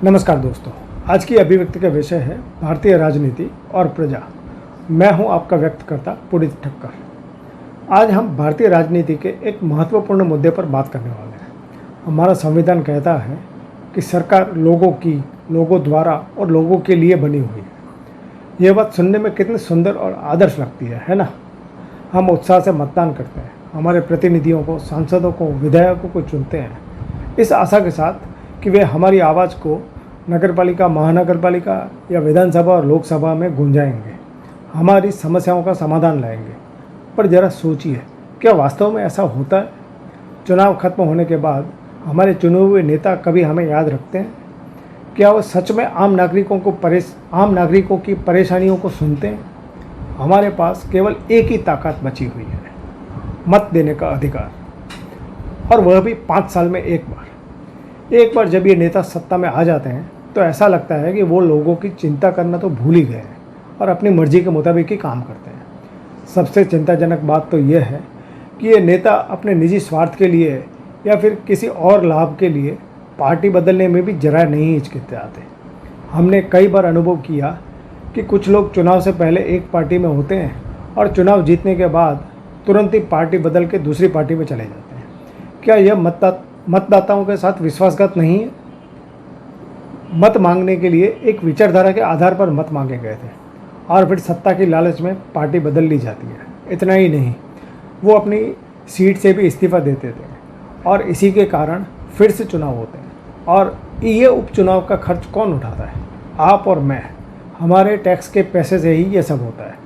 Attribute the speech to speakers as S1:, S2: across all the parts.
S1: नमस्कार दोस्तों, आज की अभिव्यक्ति का विषय है भारतीय राजनीति और प्रजा। मैं हूं आपका व्यक्तकर्ता पुनीत ठक्कर। आज हम भारतीय राजनीति के एक महत्वपूर्ण मुद्दे पर बात करने वाले हैं। हमारा संविधान कहता है कि सरकार लोगों की, लोगों द्वारा और लोगों के लिए बनी हुई है। यह बात सुनने में कितनी सुंदर और आदर्श लगती है ना? हम उत्साह से मतदान करते हैं, हमारे प्रतिनिधियों को, सांसदों को, विधायकों को चुनते हैं, इस आशा के साथ कि वे हमारी आवाज़ को नगरपालिका, महानगरपालिका या विधानसभा और लोकसभा में गूंजाएंगे, हमारी समस्याओं का समाधान लाएंगे। पर ज़रा सोचिए, क्या वास्तव में ऐसा होता है? चुनाव खत्म होने के बाद हमारे चुने हुए नेता कभी हमें याद रखते हैं? क्या वो सच में आम नागरिकों की परेशानियों को सुनते हैं? हमारे पास केवल एक ही ताकत बची हुई है, मत देने का अधिकार, और वह भी 5 साल में एक बार। एक बार जब ये नेता सत्ता में आ जाते हैं तो ऐसा लगता है कि वो लोगों की चिंता करना तो भूल ही गए हैं और अपनी मर्जी के मुताबिक ही काम करते हैं। सबसे चिंताजनक बात तो यह है कि ये नेता अपने निजी स्वार्थ के लिए या फिर किसी और लाभ के लिए पार्टी बदलने में भी जरा नहीं हिचकिचाते। हमने कई बार अनुभव किया कि कुछ लोग चुनाव से पहले एक पार्टी में होते हैं और चुनाव जीतने के बाद तुरंत ही पार्टी बदल के दूसरी पार्टी में चले जाते हैं। क्या यह मतदाताओं के साथ विश्वासघात नहीं है? मत मांगने के लिए एक विचारधारा के आधार पर मत मांगे गए थे और फिर सत्ता की लालच में पार्टी बदल ली जाती है। इतना ही नहीं, वो अपनी सीट से भी इस्तीफा देते थे और इसी के कारण फिर से चुनाव होते हैं। और ये उपचुनाव का खर्च कौन उठाता है? आप और मैं। हमारे टैक्स के पैसे से ही ये सब होता है।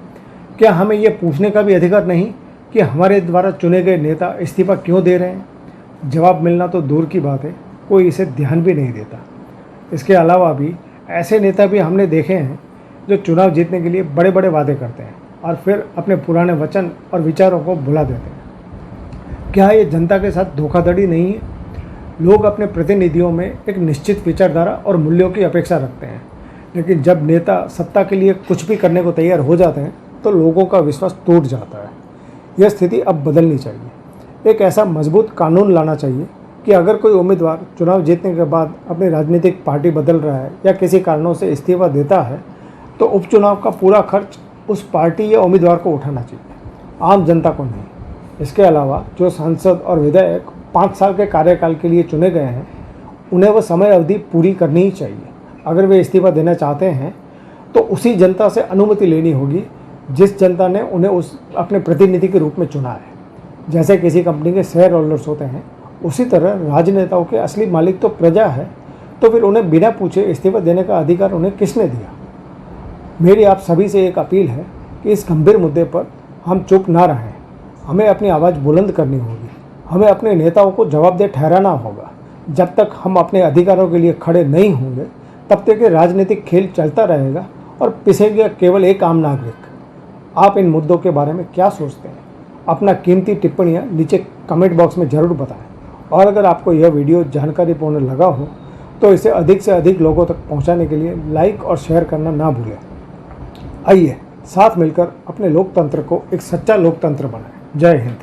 S1: क्या हमें ये पूछने का भी अधिकार नहीं कि हमारे द्वारा चुने गए नेता इस्तीफा क्यों दे रहे हैं? जवाब मिलना तो दूर की बात है, कोई इसे ध्यान भी नहीं देता। इसके अलावा भी ऐसे नेता भी हमने देखे हैं जो चुनाव जीतने के लिए बड़े बड़े वादे करते हैं और फिर अपने पुराने वचन और विचारों को भुला देते हैं। क्या ये जनता के साथ धोखाधड़ी नहीं है? लोग अपने प्रतिनिधियों में एक निश्चित विचारधारा और मूल्यों की अपेक्षा रखते हैं, लेकिन जब नेता सत्ता के लिए कुछ भी करने को तैयार हो जाते हैं तो लोगों का विश्वास टूट जाता है। यह स्थिति अब बदलनी चाहिए। एक ऐसा मजबूत कानून लाना चाहिए कि अगर कोई उम्मीदवार चुनाव जीतने के बाद अपनी राजनीतिक पार्टी बदल रहा है या किसी कारणों से इस्तीफा देता है तो उपचुनाव का पूरा खर्च उस पार्टी या उम्मीदवार को उठाना चाहिए, आम जनता को नहीं। इसके अलावा जो सांसद और विधायक 5 साल के कार्यकाल के लिए चुने गए हैं, उन्हें वह समय अवधि पूरी करनी ही चाहिए। अगर वे इस्तीफा देना चाहते हैं तो उसी जनता से अनुमति लेनी होगी जिस जनता ने उन्हें अपने प्रतिनिधि के रूप में चुना है। जैसे किसी कंपनी के शेयर होल्डर्स होते हैं, उसी तरह राजनेताओं के असली मालिक तो प्रजा है। तो फिर उन्हें बिना पूछे इस्तीफा देने का अधिकार उन्हें किसने दिया? मेरी आप सभी से एक अपील है कि इस गंभीर मुद्दे पर हम चुप ना रहें। हमें अपनी आवाज़ बुलंद करनी होगी। हमें अपने नेताओं को जवाबदेह ठहराना होगा। जब तक हम अपने अधिकारों के लिए खड़े नहीं होंगे तब तक ये राजनीतिक खेल चलता रहेगा और पिसेगा केवल एक आम नागरिक। आप इन मुद्दों के बारे में क्या सोचते हैं? अपना कीमती टिप्पणियाँ नीचे कमेंट बॉक्स में ज़रूर बताएं। और अगर आपको यह वीडियो जानकारीपूर्ण लगा हो तो इसे अधिक से अधिक लोगों तक पहुंचाने के लिए लाइक और शेयर करना ना भूलें। आइए साथ मिलकर अपने लोकतंत्र को एक सच्चा लोकतंत्र बनाएं। जय हिंद।